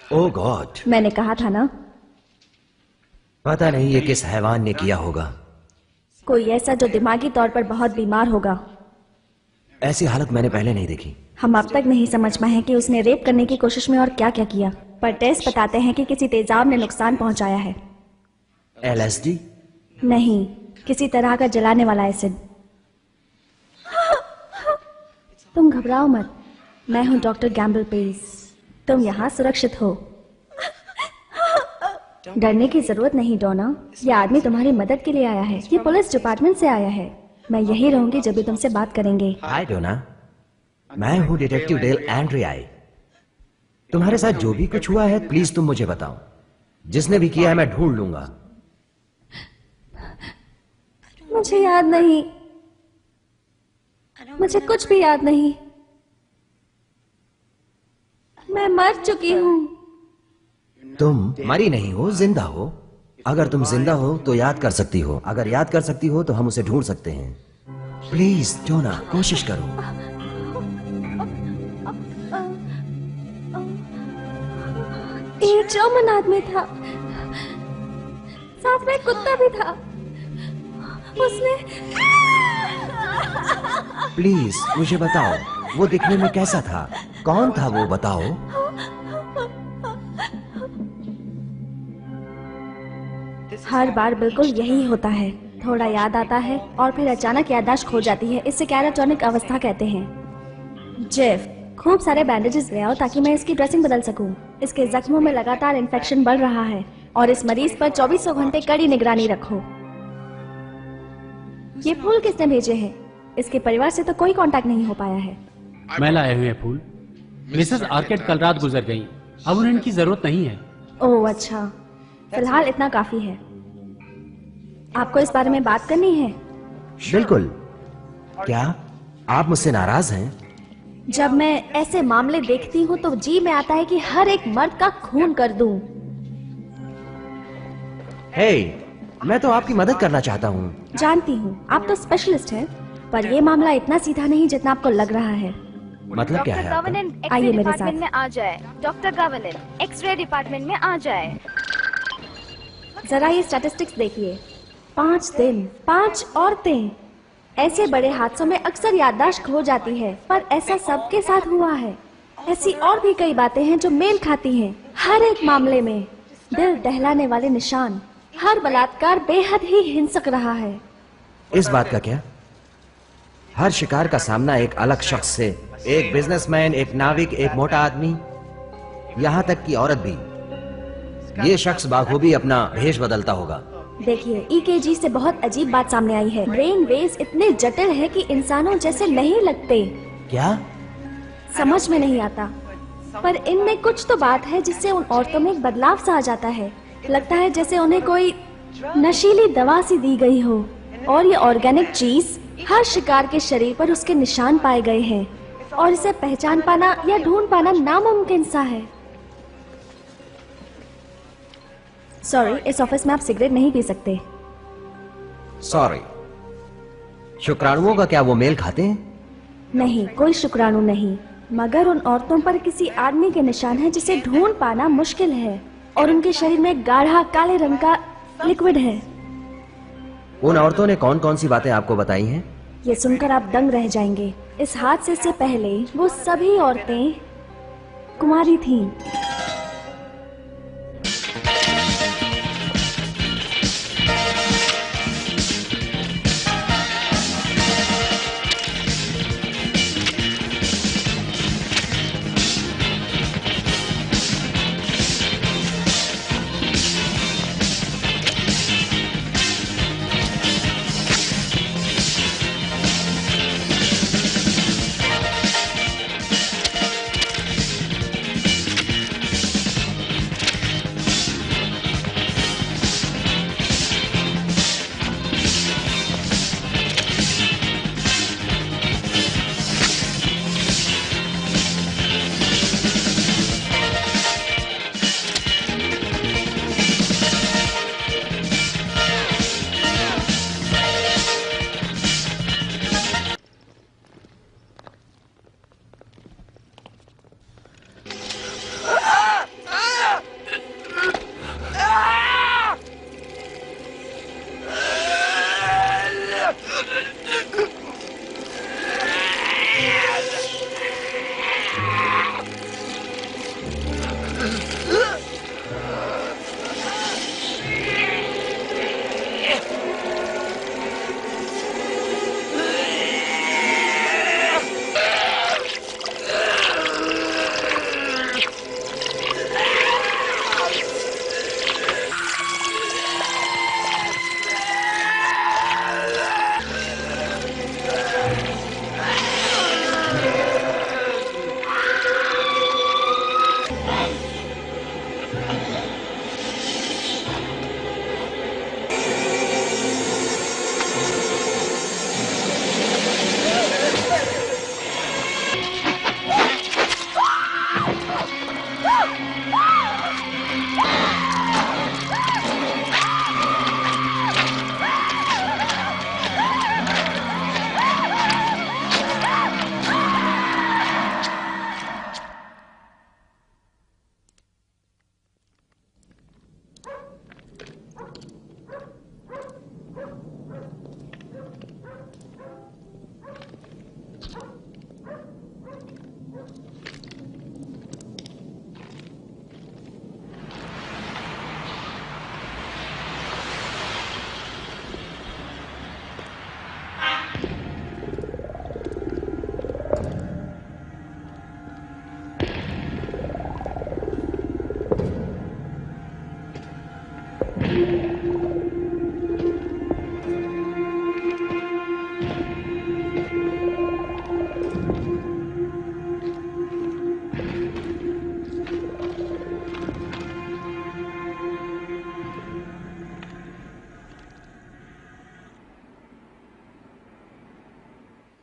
ओह God, मैंने कहा था ना। पता नहीं ये किस हैवान ने किया होगा। कोई ऐसा जो दिमागी तौर पर बहुत बीमार होगा। ऐसी हालत मैंने पहले नहीं देखी। हम अब तक नहीं समझ पाए हैं कि उसने रेप करने की कोशिश में और क्या क्या किया, पर टेस्ट बताते हैं कि किसी तेजाब ने नुकसान पहुंचाया है। LSD? नहीं, किसी तरह का जलाने वाला एसिड। तुम घबराओ मत, मैं हूं डॉक्टर गैम्बल पेस। तुम यहाँ सुरक्षित हो। डरने की जरूरत नहीं डोना, ये आदमी तुम्हारी मदद के लिए आया है। ये पुलिस डिपार्टमेंट से आया है। मैं यही रहूंगी जब भी तुमसे बात करेंगे। हाय डोना, मैं हूँ डिटेक्टिव डेल एंड्रियाई। तुम्हारे साथ जो भी कुछ हुआ है प्लीज तुम मुझे बताओ। जिसने भी किया है मैं ढूंढ लूंगा। मुझे याद नहीं, मुझे कुछ भी याद नहीं। मैं मर चुकी हूँ। तुम मरी नहीं हो, जिंदा हो। अगर तुम जिंदा हो तो याद कर सकती हो। अगर याद कर सकती हो तो हम उसे ढूंढ सकते हैं। प्लीज डोना, कोशिश करो। एक जर्मन आदमी था, साथ में कुत्ता भी था। उसने प्लीज मुझे बताओ, वो दिखने में कैसा था? कौन था वो, बताओ। हर बार बिल्कुल यही होता है। थोड़ा याद आता है और फिर अचानक याददाश्त खो जाती है। इसे कैटाटोनिक अवस्था कहते हैं। जेफ, खूब सारे बैंडेजेस ले आओ ताकि मैं इसकी ड्रेसिंग बदल सकूं। इसके जख्मों में लगातार इन्फेक्शन बढ़ रहा है और इस मरीज पर 24 घंटे कड़ी निगरानी रखो। ये फूल किसने भेजे हैं? इसके परिवार से तो कोई कांटेक्ट नहीं हो पाया है। मैं लाए हुए फूल। मिसेस आर्केड कल रात गुजर गई, अब उन्हें इनकी जरूरत नहीं है। ओह अच्छा, फिलहाल इतना काफी है। आपको इस बारे में बात करनी है? बिल्कुल। क्या आप मुझसे नाराज हैं? जब मैं ऐसे मामले देखती हूँ तो जी में आता है कि हर एक मर्द का खून कर दूं। हे, मैं तो आपकी मदद करना चाहता हूँ। जानती हूँ आप तो स्पेशलिस्ट हैं, पर ये मामला इतना सीधा नहीं जितना आपको लग रहा है। मतलब क्या है आपका? आइए मेरे साथ। डिपार्टमेंट में आ जाए। डॉक्टर गवर्नर एक्सरे डिपार्टमेंट में आ जाए। जरा ये स्टैटिस्टिक्स देखिए। 5 दिन, 5 औरतें। ऐसे बड़े हादसों में अक्सर याददाश्त खो जाती है, पर ऐसा सबके साथ हुआ है। ऐसी और भी कई बातें हैं जो मेल खाती हैं। हर एक मामले में दिल दहलाने वाले निशान। हर बलात्कार बेहद ही हिंसक रहा है। इस बात का क्या? हर शिकार का सामना एक अलग शख्स से, एक बिजनेसमैन, एक नाविक, एक मोटा आदमी, यहाँ तक कि औरत भी। ये शख्स बाखूबी अपना भेष बदलता होगा। देखिए, EKG से बहुत अजीब बात सामने आई है। ब्रेन वेव्स इतने जटिल है कि इंसानों जैसे नहीं लगते। क्या? समझ में नहीं आता, पर इनमें कुछ तो बात है जिससे उन औरतों में एक बदलाव सा आ जाता है। लगता है जैसे उन्हें कोई नशीली दवा सी दी गई हो। और ये ऑर्गेनिक चीज हर शिकार के शरीर पर उसके निशान पाए गए हैं और इसे पहचान पाना या ढूंढ पाना नामुमकिन सा है। सॉरी, इस ऑफिस में आप सिगरेट नहीं पी सकते। सॉरी। शुक्राणुओं का क्या वो मेल खाते हैं? नहीं, कोई शुक्राणु नहीं, मगर उन औरतों पर किसी आदमी के निशान है जिसे ढूंढ पाना मुश्किल है और उनके शरीर में गाढ़ा काले रंग का लिक्विड है। उन औरतों ने कौन कौन सी बातें आपको बताई हैं? ये सुनकर आप दंग रह जाएंगे। इस हादसे से पहले वो सभी औरतें कुंवारी थीं।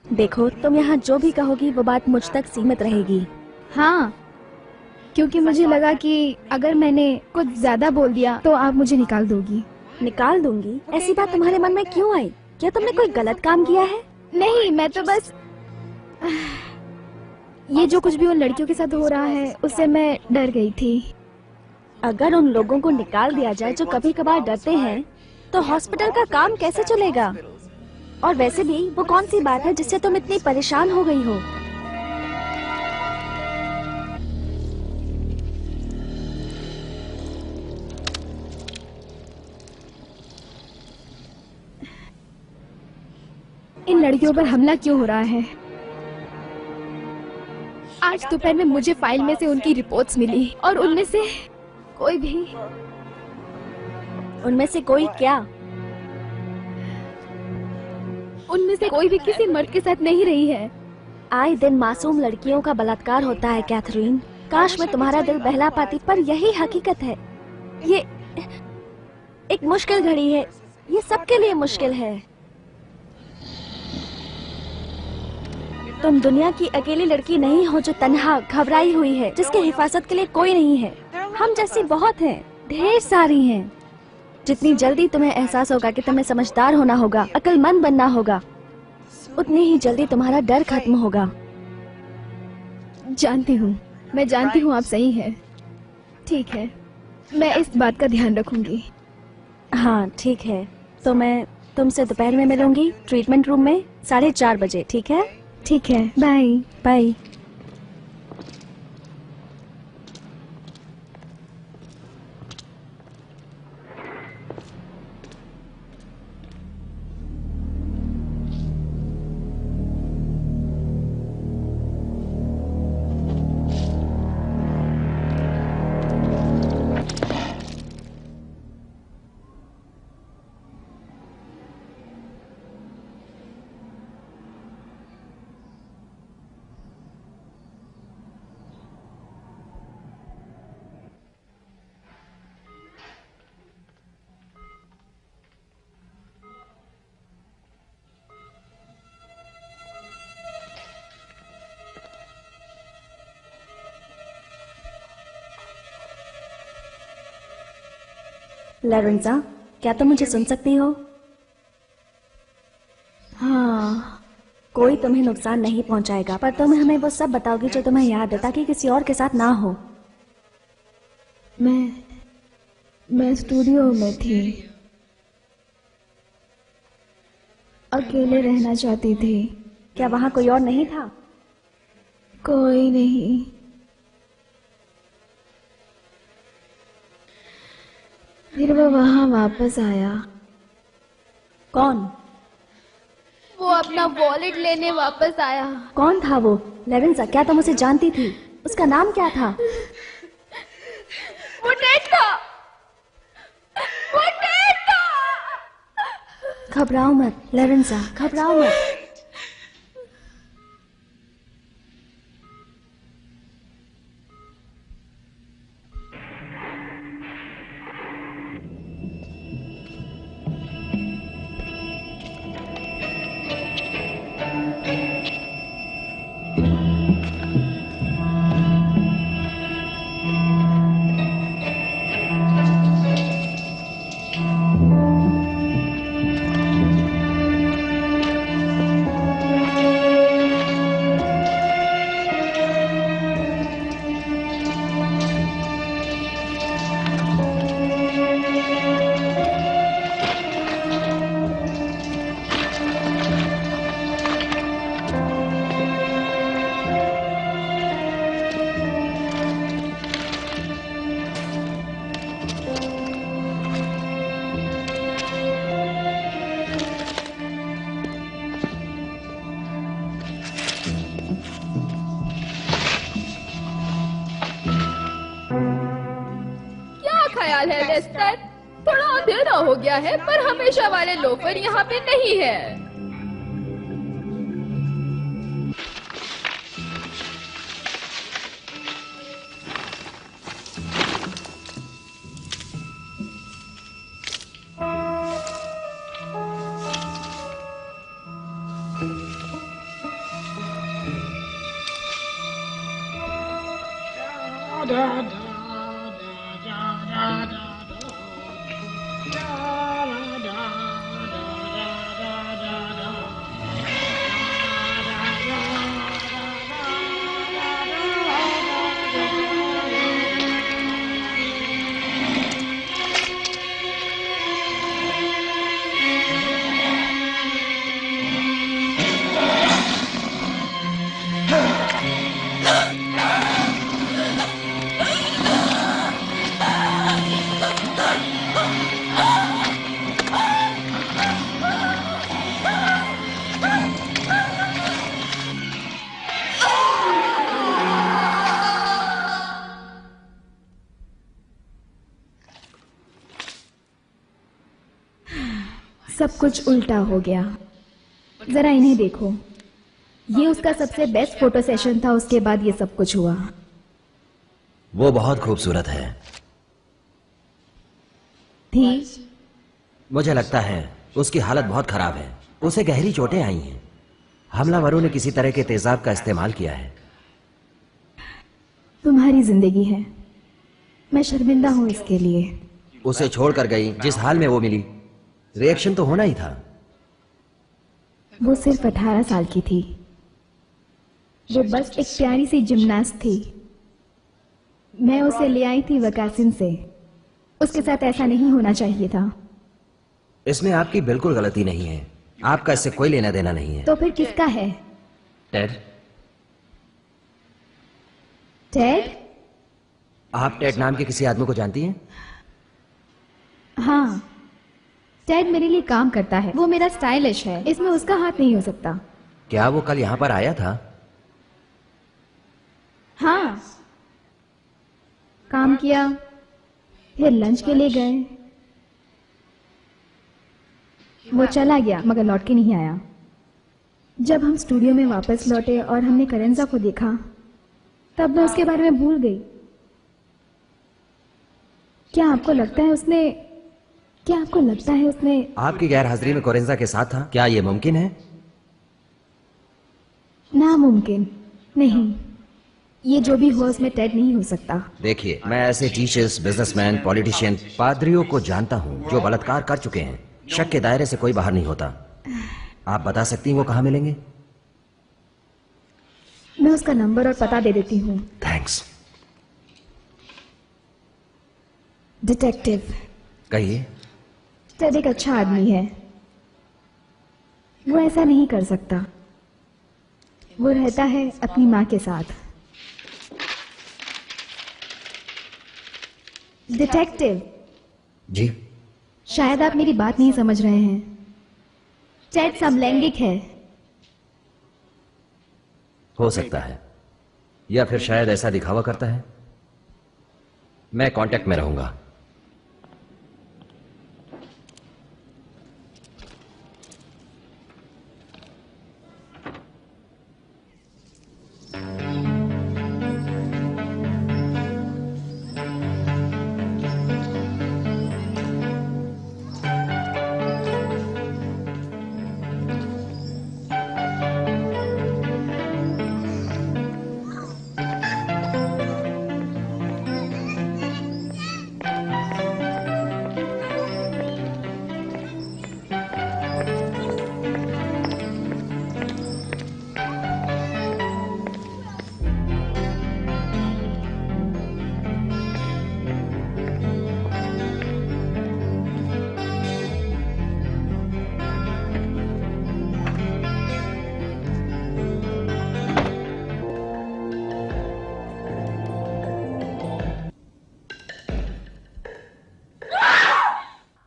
देखो, तुम यहाँ जो भी कहोगी वो बात मुझ तक सीमित रहेगी। हाँ, क्योंकि मुझे लगा कि अगर मैंने कुछ ज्यादा बोल दिया तो आप मुझे निकाल दोगी। निकाल दूंगी? ऐसी बात तुम्हारे मन में क्यों आई? क्या तुमने कोई गलत काम किया है? नहीं, मैं तो बस ये जो कुछ भी उन लड़कियों के साथ हो रहा है उससे मैं डर गई थी। अगर उन लोगों को निकाल दिया जाए जो कभी कभार डरते हैं, तो हॉस्पिटल का काम कैसे चलेगा? और वैसे भी वो कौन सी बात है जिससे तुम इतनी परेशान हो गई हो? इन लड़कियों पर हमला क्यों हो रहा है? आज दोपहर में मुझे फाइल में से उनकी रिपोर्ट्स मिली और उनमें से कोई क्या? उनमें से कोई भी किसी मर्द के साथ नहीं रही है। आए दिन मासूम लड़कियों का बलात्कार होता है कैथरीन। काश मैं तुम्हारा दिल बहला पाती, पर यही हकीकत है। ये एक मुश्किल घड़ी है, ये सबके लिए मुश्किल है। तुम दुनिया की अकेली लड़की नहीं हो जो तन्हा घबराई हुई है, जिसके हिफाजत के लिए कोई नहीं है। हम जैसी बहुत हैं, ढेर सारी हैं। जितनी जल्दी तुम्हें एहसास होगा कि तुम्हें समझदार होना होगा, अक्लमंद बनना होगा, उतनी ही जल्दी तुम्हारा डर खत्म होगा। जानती हूँ, मैं जानती हूँ आप सही है। ठीक है, मैं इस बात का ध्यान रखूंगी। हाँ ठीक है, तो मैं तुमसे दोपहर में मिलूंगी ट्रीटमेंट रूम में 4:30 बजे। ठीक है? ठीक है, बाय बाय। लोरेंजा, क्या तुम मुझे सुन सकती हो? हाँ, कोई तुम्हें नुकसान नहीं पहुंचाएगा, पर तुम हमें वो सब बताओगी जो तुम्हें याद है, ताकि किसी और के साथ ना हो। मैं स्टूडियो में थी अकेले रहना चाहती थी। क्या वहाँ कोई और नहीं था? कोई नहीं। फिर वो वहाँ वापस आया। कौन? वो अपना वॉलेट लेने वापस आया। कौन था वो? लेविंसा, क्या तुम उसे जानती थी? उसका नाम क्या था? वो टेड था। वो टेड था। घबराओ मत लेविंसा, घबराओ मत। ख्याल है लेस्टर? थोड़ा अंधेरा हो गया है पर हमेशा वाले लोफर यहाँ पे नहीं है। सब कुछ उल्टा हो गया। जरा इन्हें देखो, ये उसका सबसे बेस्ट फोटो सेशन था, उसके बाद ये सब कुछ हुआ। वो बहुत खूबसूरत है। थी? मुझे लगता है उसकी हालत बहुत खराब है। उसे गहरी चोटें आई हैं। हमलावरों ने किसी तरह के तेजाब का इस्तेमाल किया है। तुम्हारी जिंदगी है, मैं शर्मिंदा हूं इसके लिए। उसे छोड़कर गई, जिस हाल में वो मिली, रिएक्शन तो होना ही था। वो सिर्फ 18 साल की थी। वो बस एक प्यारी सी जिमनास्ट थी। मैं उसे ले आई थी वकासिन से। उसके साथ ऐसा नहीं होना चाहिए था। इसमें आपकी बिल्कुल गलती नहीं है। आपका इससे कोई लेना देना नहीं है। तो फिर किसका है? टेड। टेड? आप टेड नाम के किसी आदमी को जानती हैं? हाँ, टेड मेरे लिए काम करता है। वो मेरा स्टाइलिश है, इसमें उसका हाथ नहीं हो सकता। क्या वो कल यहाँ पर आया था? हाँ, काम किया, फिर लंच के लिए गए। वो चला गया मगर लौट के नहीं आया। जब हम स्टूडियो में वापस लौटे और हमने करेंजा को देखा, तब मैं उसके बारे में भूल गई। क्या आपको लगता है उसने आपकी गैर हाजिरी में कोरेंजा के साथ था? क्या ये मुमकिन है? नामुमकिन नहीं। ये जो भी हो उसमें टेड नहीं हो सकता। देखिए, मैं ऐसे टीचर्स, बिजनेसमैन, पॉलिटिशियन, पादरियों को जानता हूँ जो बलात्कार कर चुके हैं। शक के दायरे से कोई बाहर नहीं होता। आप बता सकती हैं वो कहाँ मिलेंगे? मैं उसका नंबर और पता दे देती हूँ। थैंक्स। डिटेक्टिव। कहिए। टेड एक अच्छा आदमी है। वो ऐसा नहीं कर सकता। वो रहता है अपनी माँ के साथ। डिटेक्टिव जी। शायद आप मेरी बात नहीं समझ रहे हैं। टेड समलैंगिक है। हो सकता है, या फिर शायद ऐसा दिखावा करता है। मैं कांटेक्ट में रहूंगा।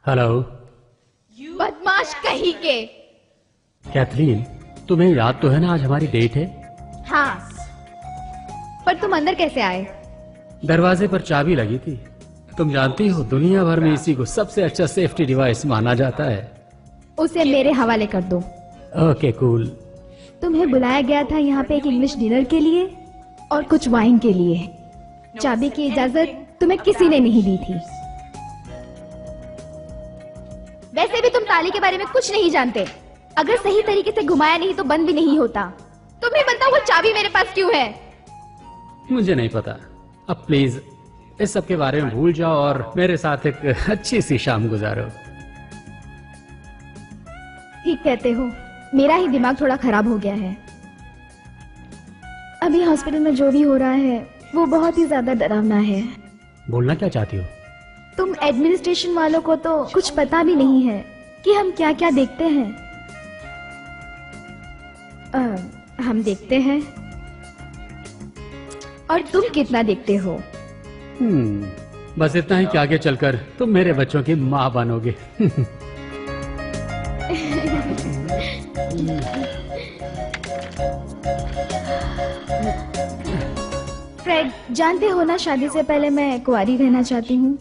हेलो बदमाश कहीं के। कैथरीन, तुम्हें याद तो है ना आज हमारी डेट है? हाँ, पर तुम अंदर कैसे आए? दरवाजे पर चाबी लगी थी। तुम जानती हो दुनिया भर में इसी को सबसे अच्छा सेफ्टी डिवाइस माना जाता है। उसे मेरे हवाले कर दो। Okay cool. तुम्हें बुलाया गया था यहाँ पे एक इंग्लिश डिनर के लिए और कुछ वाइन के लिए। चाबी की इजाजत तुम्हें किसी ने नहीं दी थी। वैसे भी तुम ताली के बारे में कुछ नहीं जानते। अगर सही तरीके से घुमाया नहीं तो बंद भी नहीं होता। तुम्हें बताओ वो चाबी मेरे पास क्यों है? मुझे नहीं पता। अब प्लीज इस सब के बारे में भूल जाओ और मेरे साथ एक अच्छी सी शाम गुजारो। ठीक कहते हो, मेरा ही दिमाग थोड़ा खराब हो गया है। अभी हॉस्पिटल में जो भी हो रहा है वो बहुत ही ज्यादा डरावना है। बोलना क्या चाहती हो? तुम एडमिनिस्ट्रेशन वालों को तो कुछ पता भी नहीं है कि हम क्या क्या देखते हैं। हम देखते हैं और तुम कितना देखते हो। बस इतना ही कि आगे चलकर तुम मेरे बच्चों की माँ बनोगे। फ्रेड, जानते हो ना शादी से पहले मैं कुंवारी रहना चाहती हूँ।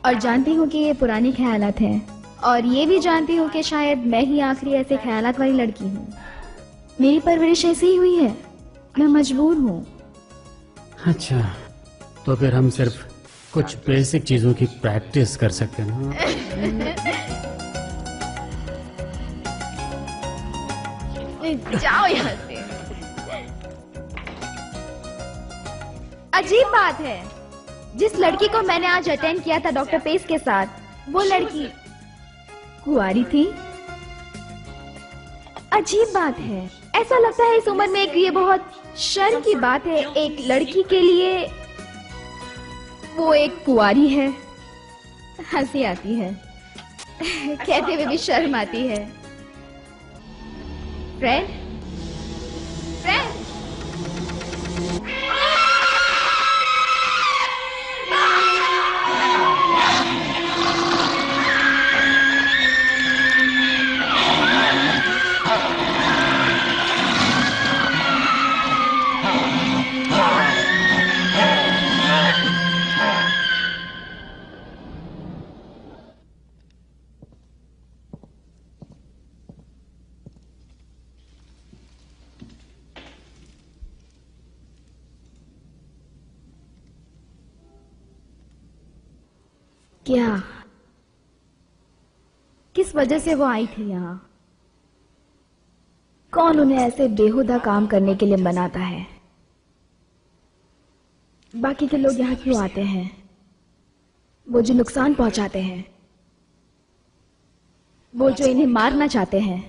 और जानती हूँ कि ये पुरानी ख्यालात हैं। और ये भी जानती हूँ कि शायद मैं ही आखिरी ऐसे ख्यालात वाली लड़की हूँ। मेरी परवरिश ऐसी ही हुई है। मैं मजबूर हूँ। अच्छा, तो फिर हम सिर्फ कुछ बेसिक चीजों की प्रैक्टिस कर सकते हैं ना? जाओ यहाँ से। अजीब बात है, जिस लड़की को मैंने आज अटेंड किया था डॉक्टर पेस के साथ, वो लड़की कुंवारी थी। अजीब बात है, ऐसा लगता है इस उम्र में एक ये बहुत शर्म की बात है एक लड़की के लिए वो एक कुंवारी है। हंसी आती है, कहते हुए भी शर्म आती है। फ्रेंड, फ्रेंड, क्या, किस वजह से वो आई थी यहाँ? कौन उन्हें ऐसे बेहुदा काम करने के लिए बनाता है? बाकी के लोग यहाँ क्यों आते हैं? वो जो नुकसान पहुंचाते हैं, वो जो इन्हें मारना चाहते हैं।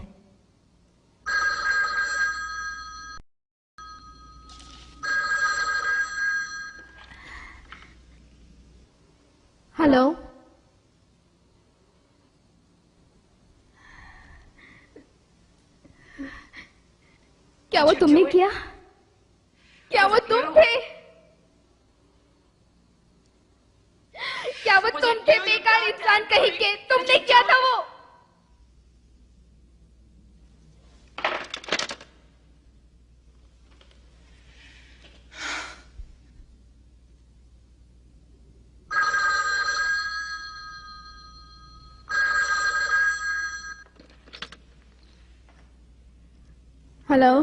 हेलो, क्या वो तुमने किया? क्या वो तुम थे? क्या वो तुम थे बेकार इंसान कहीं के? तुमने क्या था वो? हेलो,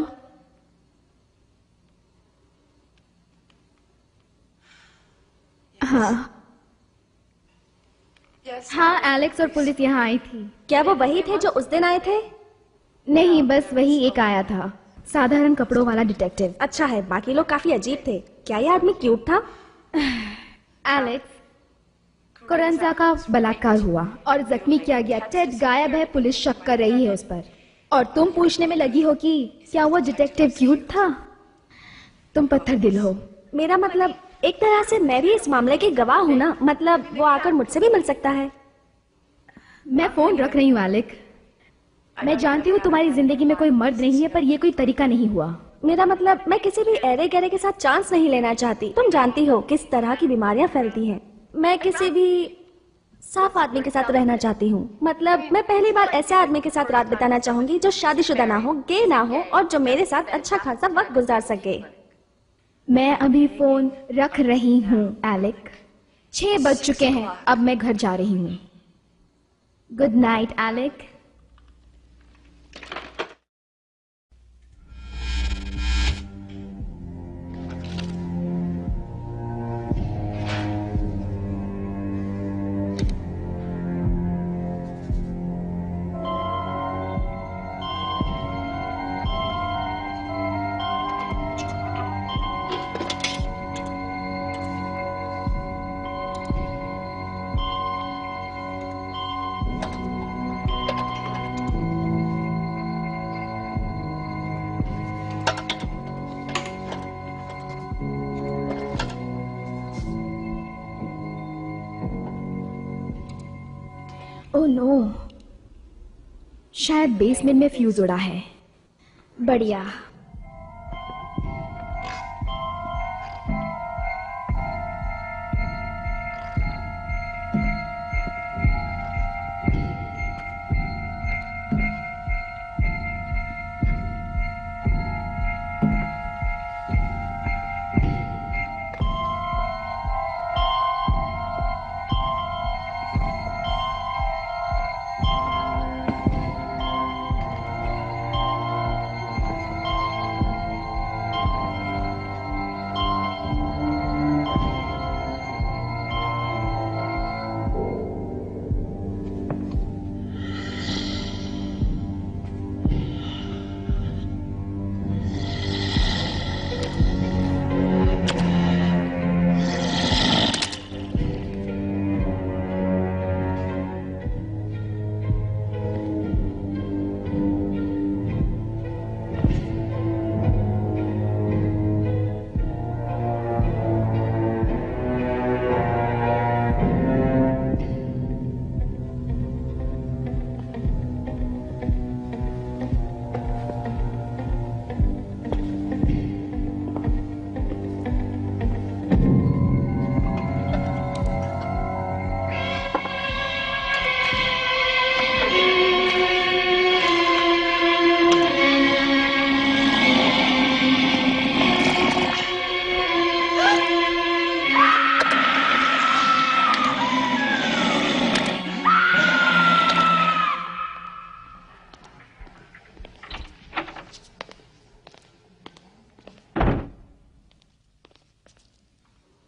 हाँ हाँ, एलेक्स और पुलिस यहाँ आई थी। क्या वो वही थे जो उस दिन आए थे? नहीं, बस वही एक आया था, साधारण कपड़ों वाला डिटेक्टिव। अच्छा है, बाकी लोग काफी अजीब थे। क्या ये आदमी क्यूट था? एलेक्स, कोरंजा का बलात्कार हुआ और जख्मी किया गया। टेड गायब है, पुलिस शक कर रही है उस पर। और तुम पूछने में लगी हो कि क्या वो डिटेक्टिव क्यूट था? तुम पत्थर दिल हो। मेरा मतलब, एक तरह से मैं भी इस मामले की गवाह हूँ ना। मतलब वो आकर मुझसे भी मिल सकता है। मैं फोन रख रही हूँ एलेक। मैं जानती हूँ तुम्हारी जिंदगी में कोई मर्द नहीं है, पर यह कोई तरीका नहीं हुआ। मेरा मतलब, मैं किसी भी ऐरे गहरे के साथ चांस नहीं लेना चाहती। तुम जानती हो किस तरह की बीमारियां फैलती हैं। मैं किसी भी साफ आदमी के साथ रहना चाहती हूँ। मतलब मैं पहली बार ऐसे आदमी के साथ रात बिताना चाहूंगी जो शादीशुदा ना हो, गे ना हो और जो मेरे साथ अच्छा खासा वक्त गुजार सके। मैं अभी फोन रख रही हूँ एलेक। 6 बज चुके हैं, अब मैं घर जा रही हूँ। Good night Alec. Oh no, शायद बेसमेंट में फ्यूज उड़ा है। बढ़िया।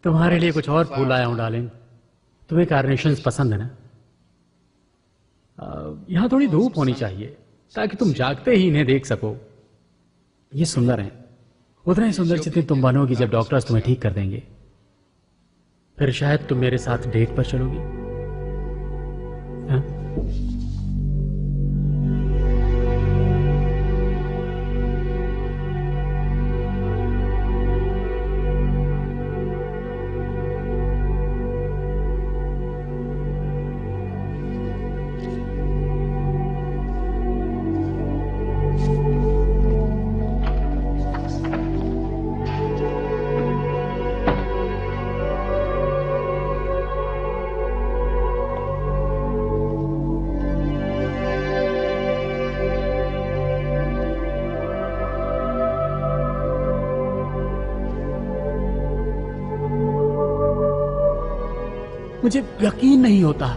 तुम्हारे लिए कुछ और फूल आया हूं डार्लिंग। तुम्हें कार्नेशंस पसंद है ना? यहाँ थोड़ी धूप होनी चाहिए ताकि तुम जागते ही इन्हें देख सको। ये सुंदर हैं, उतना ही सुंदर जितनी तुम बनोगी जब डॉक्टर्स तुम्हें ठीक कर देंगे। फिर शायद तुम मेरे साथ डेट पर चलोगी। हाँ? मुझे यकीन नहीं होता।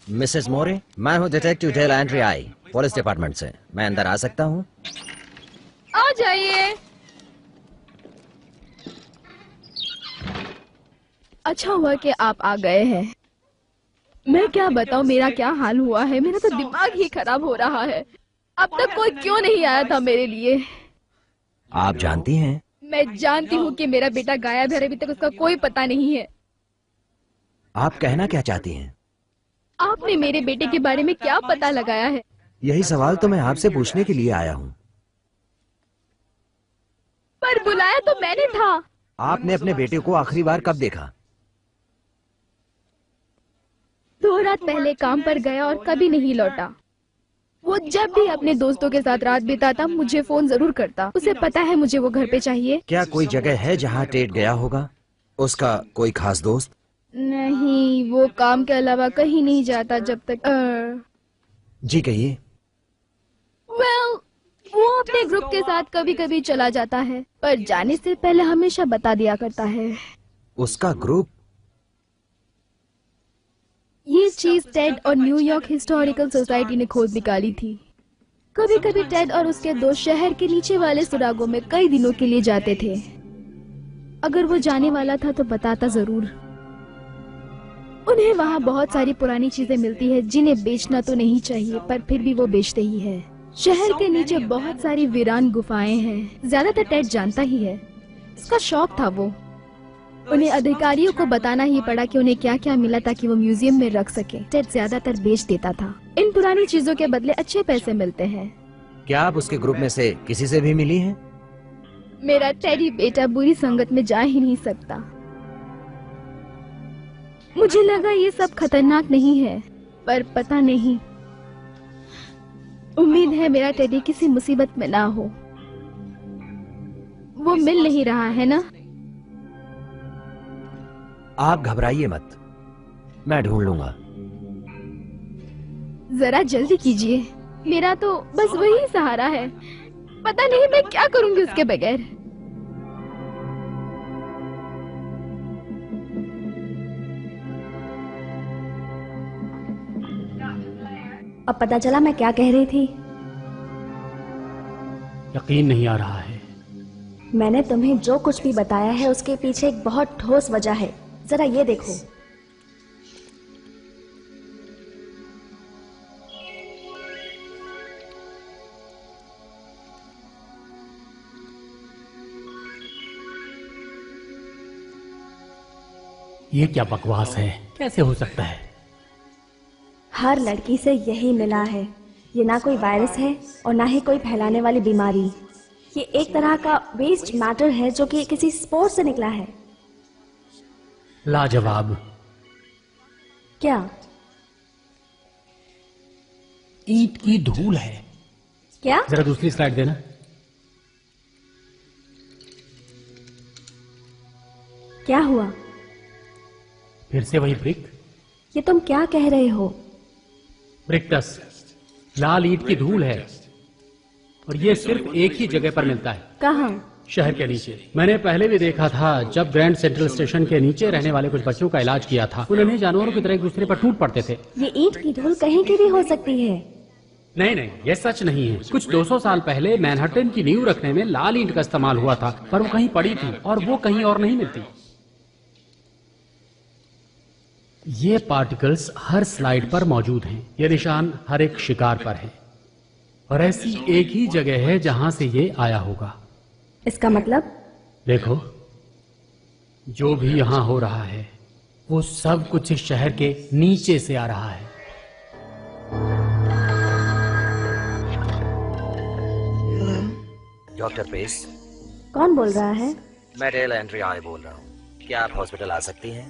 मिसेस मोरे, मैं हूँ डिटेक्टिव डेल एंड्री आई, पुलिस डिपार्टमेंट से। मैं अंदर आ सकता हूँ? आ जाइए। अच्छा हुआ कि आप आ गए हैं। मैं क्या बताऊं मेरा क्या हाल हुआ है, मेरा तो दिमाग ही खराब हो रहा है। अब तक कोई क्यों नहीं आया था मेरे लिए? आप जानती हैं? मैं जानती हूँ कि मेरा बेटा गायब है, अभी तक उसका कोई पता नहीं है। आप कहना क्या चाहती हैं? आपने मेरे बेटे के बारे में क्या पता लगाया है? यही सवाल तो मैं आपसे पूछने के लिए आया हूँ। पर बुलाया तो मैंने था। आपने अपने बेटे को आखिरी बार कब देखा? 2 रात पहले काम पर गया और कभी नहीं लौटा। वो जब भी अपने दोस्तों के साथ रात बिताता मुझे फोन जरूर करता। उसे पता है मुझे वो घर पे चाहिए। क्या कोई जगह है जहाँ टेड गया होगा? उसका कोई खास दोस्त? नहीं, वो काम के अलावा कहीं नहीं जाता जब तक जी कहिए। वो अपने ग्रुप के साथ कभी कभी चला जाता है, पर जाने से पहले हमेशा बता दिया करता है। उसका ग्रुप? ये चीज टेड और न्यूयॉर्क हिस्टोरिकल सोसाइटी ने खोज निकाली थी। कभी कभी टेड और उसके दोस्त शहर के नीचे वाले सुरागों में कई दिनों के लिए जाते थे। अगर वो जाने वाला था तो बताता जरूर। उन्हें वहाँ बहुत सारी पुरानी चीजें मिलती है जिन्हें बेचना तो नहीं चाहिए, पर फिर भी वो बेचते ही है। शहर के नीचे बहुत सारी वीरान गुफाएं हैं। ज्यादातर टेड जानता ही है, उसका शौक था वो। उन्हें अधिकारियों को बताना ही पड़ा कि उन्हें क्या क्या मिला ताकि वो म्यूजियम में रख सके। टेड ज्यादातर बेच देता था। इन पुरानी चीजों के बदले अच्छे पैसे मिलते हैं। क्या आप उसके ग्रुप में से किसी से भी मिली हैं? मेरा टेडी बेटा बुरी संगत में जा ही नहीं सकता। मुझे लगा ये सब खतरनाक नहीं है, पर पता नहीं। उम्मीद है मेरा टेडी किसी मुसीबत में ना हो। वो मिल नहीं रहा है ना? आप घबराइए मत, मैं ढूंढ लूंगा। जरा जल्दी कीजिए, मेरा तो बस वही सहारा है। पता नहीं मैं क्या करूंगी उसके बगैर। अब पता चला मैं क्या कह रही थी। यकीन नहीं आ रहा है। मैंने तुम्हें जो कुछ भी बताया है उसके पीछे एक बहुत ठोस वजह है। जरा ये देखो। ये क्या बकवास है? कैसे हो सकता है? हर लड़की से यही मिला है। ये ना कोई वायरस है और ना ही कोई फैलाने वाली बीमारी। ये एक तरह का वेस्ट मैटर है जो कि किसी स्पोर्ट से निकला है। लाजवाब। क्या? ईंट की धूल है। क्या? जरा दूसरी स्लाइड देना। क्या हुआ? फिर से वही ब्रिक। ये तुम क्या कह रहे हो? ब्रिक डस्ट, लाल ईंट की धूल है, और ये सिर्फ एक ही जगह पर मिलता है। कहाँ? शहर के नीचे। मैंने पहले भी देखा था जब ग्रैंड सेंट्रल स्टेशन के नीचे रहने वाले कुछ बच्चों का इलाज किया था। उन्हें जानवरों की तरह एक दूसरे पर टूट पड़ते थे। ये ईंट की धूल कहीं की भी हो सकती है। नहीं नहीं, ये सच नहीं है। कुछ 200 साल पहले मैनहट्टन की नींव रखने में लाल ईंट का इस्तेमाल हुआ था, पर वो कहीं पड़ी थी और वो कहीं और नहीं मिलती। ये पार्टिकल्स हर स्लाइड पर मौजूद हैं। ये निशान हर एक शिकार पर है, और ऐसी एक ही जगह है जहां से ये आया होगा। इसका मतलब? देखो, जो भी यहां हो रहा है वो सब कुछ इस शहर के नीचे से आ रहा है। Doctor Pace. कौन बोल रहा है? मैं डेल एंड्री आई बोल रहा हूँ। क्या आप हॉस्पिटल आ सकती हैं?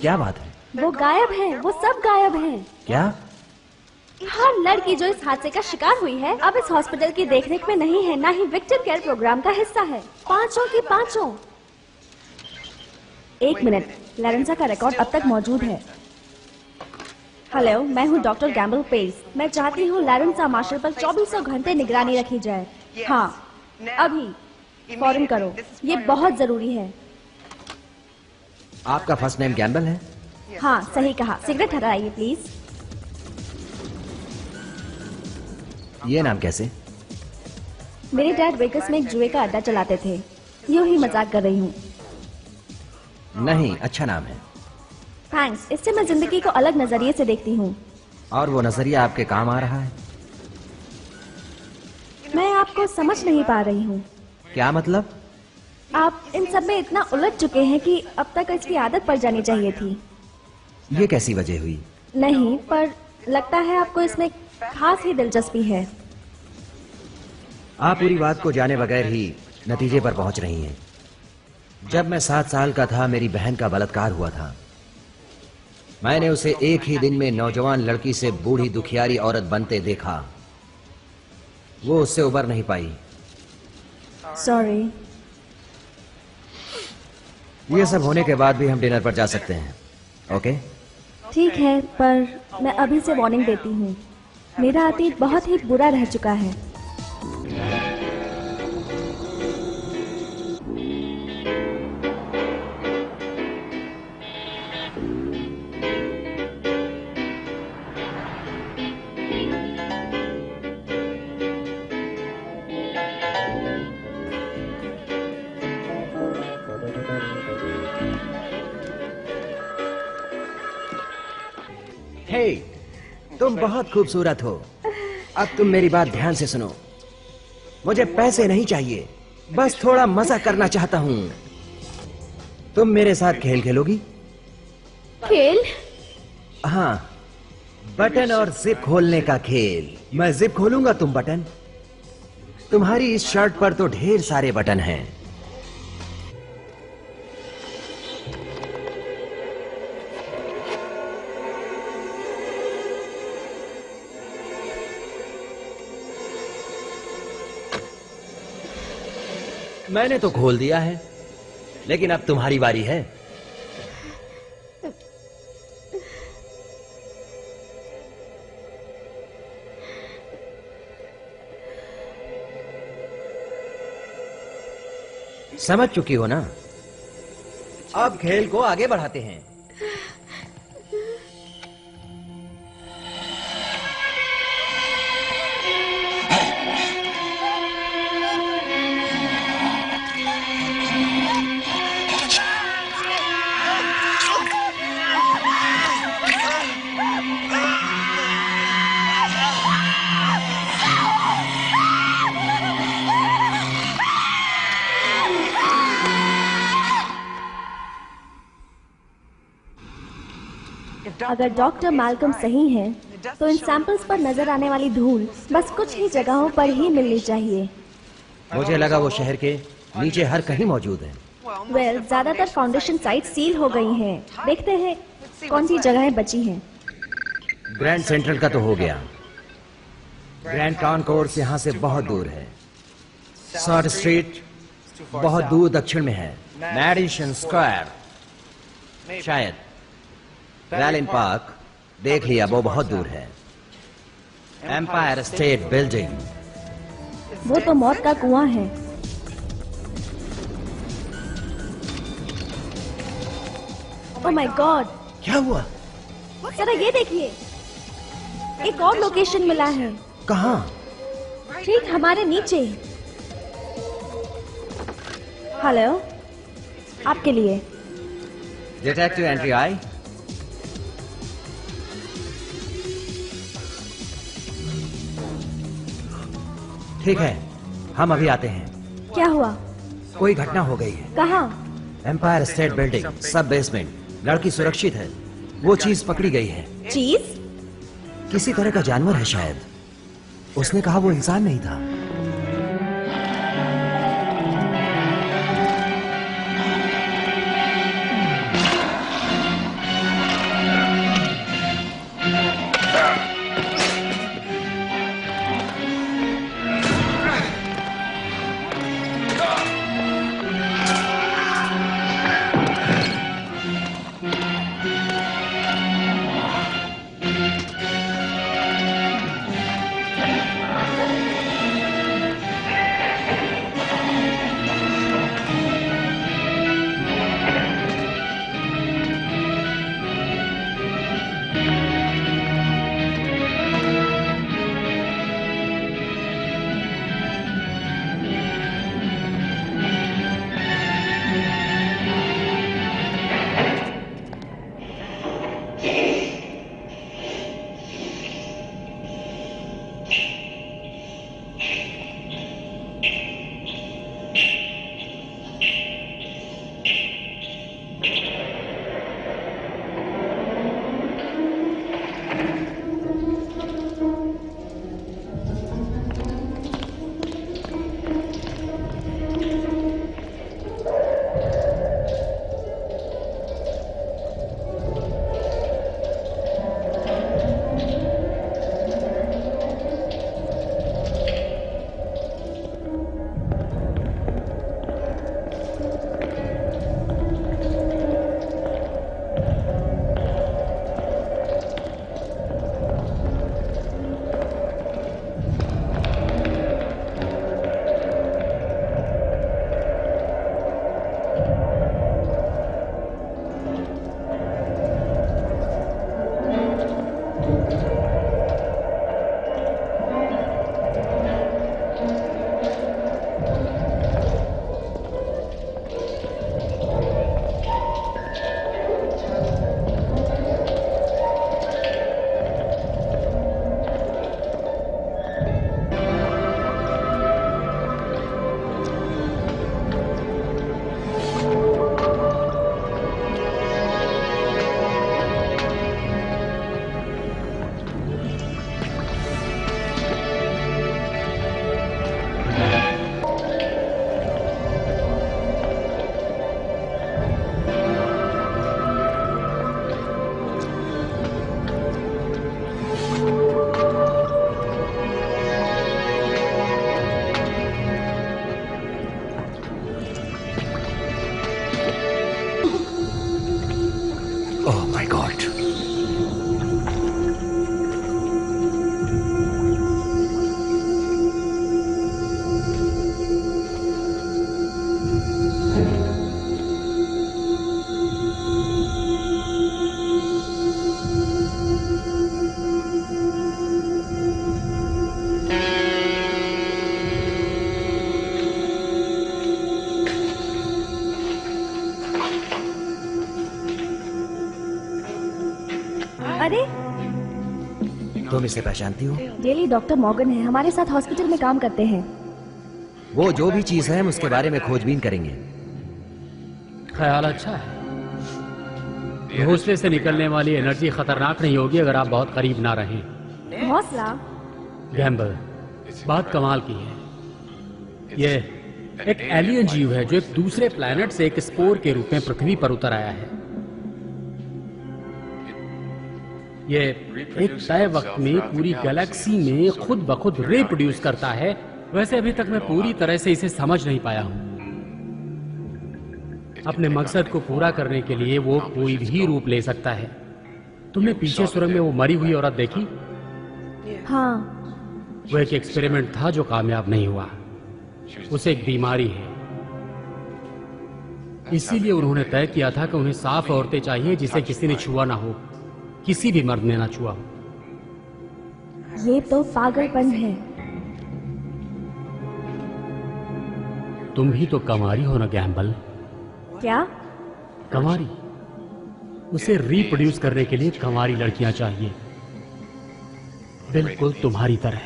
क्या बात है? वो गायब हैं, वो सब गायब हैं। क्या? हर लड़की जो इस हादसे का शिकार हुई है अब इस हॉस्पिटल की देखरेख में नहीं है, ना ही विक्टिम केयर प्रोग्राम का हिस्सा है। पांचों की पांचों। एक मिनट, लॉरेंसा का रिकॉर्ड अब तक मौजूद है। हेलो, मैं हूँ डॉक्टर गैम्बल पेस। मैं चाहती हूँ लॉरेंसा मार्शल पर 2400 घंटे निगरानी रखी जाए। हाँ, अभी फौरन करो, ये बहुत जरूरी है। आपका फर्स्ट नेम गैम्बल है? हाँ, सही कहा। सिगरेट हटाइए प्लीज। ये नाम कैसे? मेरे डैड वेगस में एक जुए का अड्डा चलाते थे। यूं ही मजाक कर रही हूँ। नहीं, अच्छा नाम है। थैंक्स, इससे मैं जिंदगी को अलग नजरिए से देखती हूँ। और वो नजरिया आपके काम आ रहा है? मैं आपको समझ नहीं पा रही हूँ। क्या मतलब? आप इन सब में इतना उलझ चुके हैं कि अब तक इसकी आदत पड़ जानी चाहिए थी। ये कैसी वजह हुई? नहीं, पर लगता है आपको इसमें खास ही दिलचस्पी है। आप पूरी बात को जाने बगैर ही नतीजे पर पहुंच रही हैं। जब मैं 7 साल का था, मेरी बहन का बलात्कार हुआ था। मैंने उसे एक ही दिन में नौजवान लड़की से बूढ़ी दुखियारी औरत बनते देखा। वो उससे उबर नहीं पाई। सॉरी। ये सब होने के बाद भी हम डिनर पर जा सकते हैं, ओके? ठीक है, पर मैं अभी से वार्निंग देती हूँ। मेरा अतीत बहुत ही बुरा रह चुका है। हे, तुम बहुत खूबसूरत हो। अब तुम मेरी बात ध्यान से सुनो। मुझे पैसे नहीं चाहिए, बस थोड़ा मजा करना चाहता हूँ। तुम मेरे साथ खेल खेलोगी? खेल? हाँ, बटन और जिप खोलने का खेल। मैं जिप खोलूंगा, तुम बटन। तुम्हारी इस शर्ट पर तो ढेर सारे बटन हैं। मैंने तो खोल दिया है, लेकिन अब तुम्हारी बारी है। समझ चुकी हो ना? अब खेल को आगे बढ़ाते हैं। अगर डॉक्टर मैल्कम सही हैं, तो इन सैंपल्स पर नजर आने वाली धूल बस कुछ ही जगहों पर ही मिलनी चाहिए। मुझे लगा वो शहर के नीचे हर कहीं मौजूद है। वेल, ज्यादातर फाउंडेशन साइट सील हो गई हैं। देखते हैं कौन सी जगहें बची हैं। ग्रैंड सेंट्रल का तो हो गया। ग्रैंड कॉनकोर्स यहाँ से बहुत दूर है। शॉर्ट स्ट्रीट बहुत दूर दक्षिण में है। मैडिसन स्क्वायर शायद। रैलिन पार्क देख लिया, वो बहुत दूर है। एम्पायर स्टेट बिल्डिंग, वो तो मौत का कुआं है। ओह माय गॉड, क्या हुआ? जरा ये देखिए, एक और लोकेशन मिला है। कहाँ? ठीक हमारे नीचे। हेलो, आपके लिए। डिटेक्टिव एंट्री आई। ठीक है, हम अभी आते हैं। क्या हुआ? कोई घटना हो गई है। कहाँ? एम्पायर स्टेट बिल्डिंग, सब बेसमेंट। लड़की सुरक्षित है। वो चीज पकड़ी गई है। चीज? किसी तरह का जानवर है शायद। उसने कहा वो इंसान नहीं था। अरे तुम इसे पहचानती हो? डेली डॉक्टर मॉर्गन है, हमारे साथ हॉस्पिटल में काम करते हैं। वो जो भी चीज है हम उसके बारे में खोजबीन करेंगे। ख्याल अच्छा है। घोंसले से निकलने वाली एनर्जी खतरनाक नहीं होगी अगर आप बहुत करीब ना रहें। हौसला। गैम्बल, बात कमाल की है। ये एक एलियन जीव है जो एक दूसरे प्लेनेट से एक स्पोर के रूप में पृथ्वी पर उतर आया है। ये एक तय वक्त में पूरी गैलेक्सी में खुद ब खुद रिप्रोड्यूस करता है। वैसे अभी तक मैं पूरी तरह से इसे समझ नहीं पाया हूं। अपने मकसद को पूरा करने के लिए वो कोई भी रूप ले सकता है। तुमने पीछे सुरंग में वो मरी हुई औरत देखी? हाँ। वो एक एक्सपेरिमेंट था जो कामयाब नहीं हुआ। उसे एक बीमारी है, इसीलिए उन्होंने तय किया था कि उन्हें साफ औरतें चाहिए जिसे किसी ने छुआ ना हो, किसी भी मर्द ने ना छुआ हो। ये तो पागलपन है। तुम भी तो कंवारी हो ना गैम्बल? क्या? कंवारी। उसे रिप्रोड्यूस करने के लिए कंवारी लड़कियां चाहिए, बिल्कुल तुम्हारी तरह।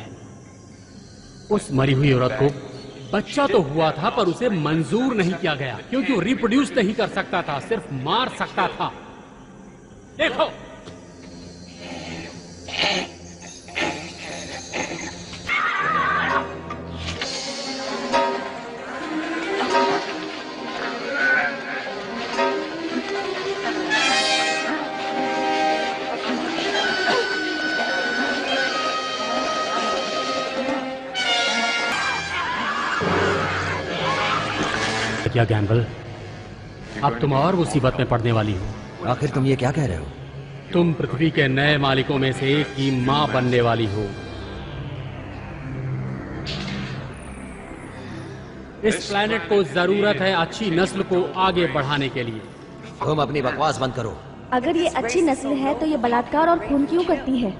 उस मरी हुई औरत को बच्चा तो हुआ था पर उसे मंजूर नहीं किया गया क्योंकि वो रिप्रोड्यूस नहीं कर सकता था, सिर्फ मार सकता था। देखो, क्या गैम्बल, अब तुम और मुसीबत में पड़ने वाली हो। आखिर तुम ये क्या कह रहे हो? तुम पृथ्वी के नए मालिकों में से एक की मां बनने वाली हो। इस प्लेनेट को जरूरत है अच्छी नस्ल को आगे बढ़ाने के लिए। तुम अपनी बकवास बंद करो। अगर ये अच्छी नस्ल है तो ये बलात्कार और खून क्यों करती है?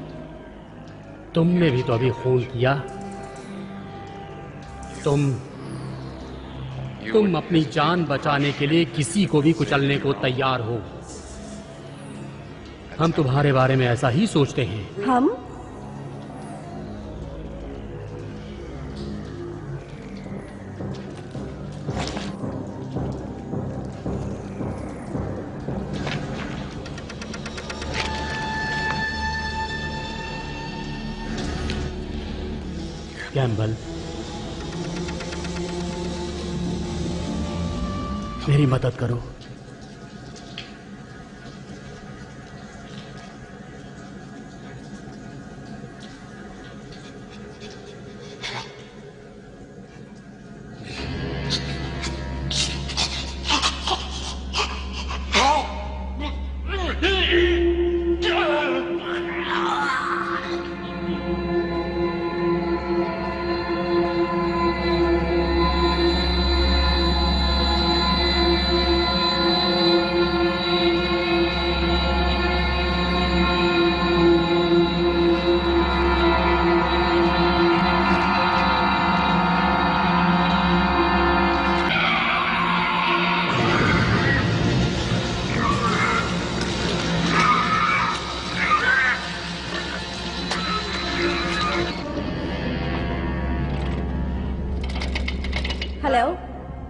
तुमने भी तो अभी खून किया। तुम अपनी जान बचाने के लिए किसी को भी कुचलने को तैयार हो। हम तुम्हारे बारे में ऐसा ही सोचते हैं। हम? गैम्बल, मेरी मदद करो।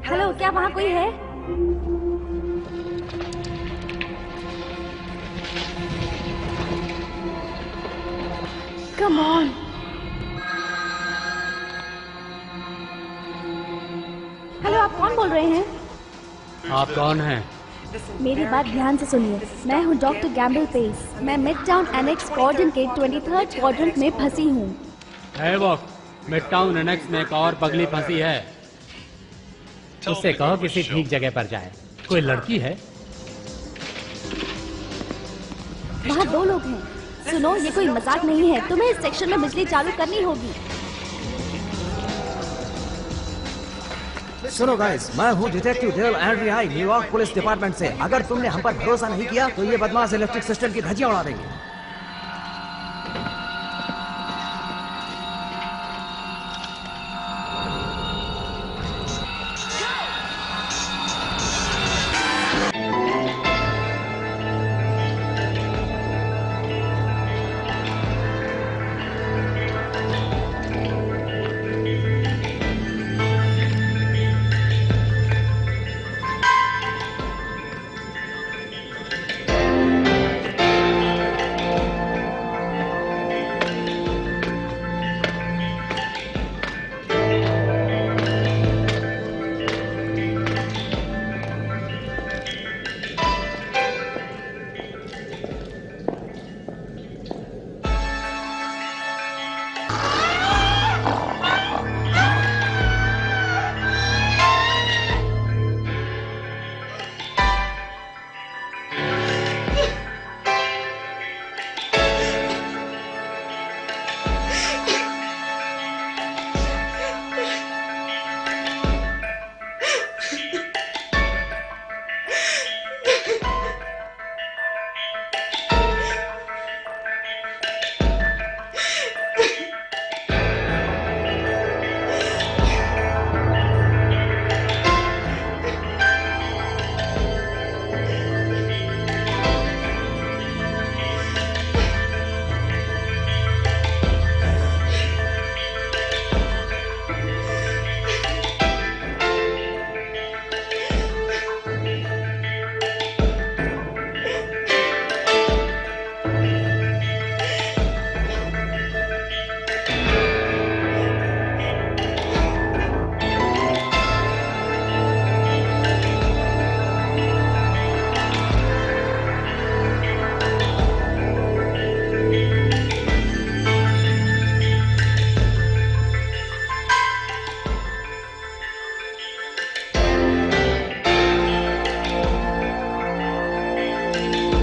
हेलो, क्या वहाँ कोई है? Come on. हेलो, आप कौन बोल रहे हैं? आप कौन हैं? मेरी बात ध्यान से सुनिए। मैं हूँ डॉक्टर गैम्बल पेस। मैं मिडटाउन एनेक्स क्वाड्रेंट के 23rd क्वाड्रेंट में फंसी हूँ। मिडटाउन एनेक्स में एक और पगली फंसी है। उससे कहो किसी ठीक जगह पर जाए। कोई लड़की है? वहाँ 2 लोग हैं। सुनो, ये कोई मजाक नहीं है। तुम्हें इस सेक्शन में बिजली चालू करनी होगी। सुनो गाइस, मैं हूँ डिटेक्टिव डेल एंड्रियाई, न्यूयॉर्क पुलिस डिपार्टमेंट से। अगर तुमने हम पर भरोसा नहीं किया तो ये बदमाश इलेक्ट्रिक सिस्टम की धज्जियां उड़ा देंगे।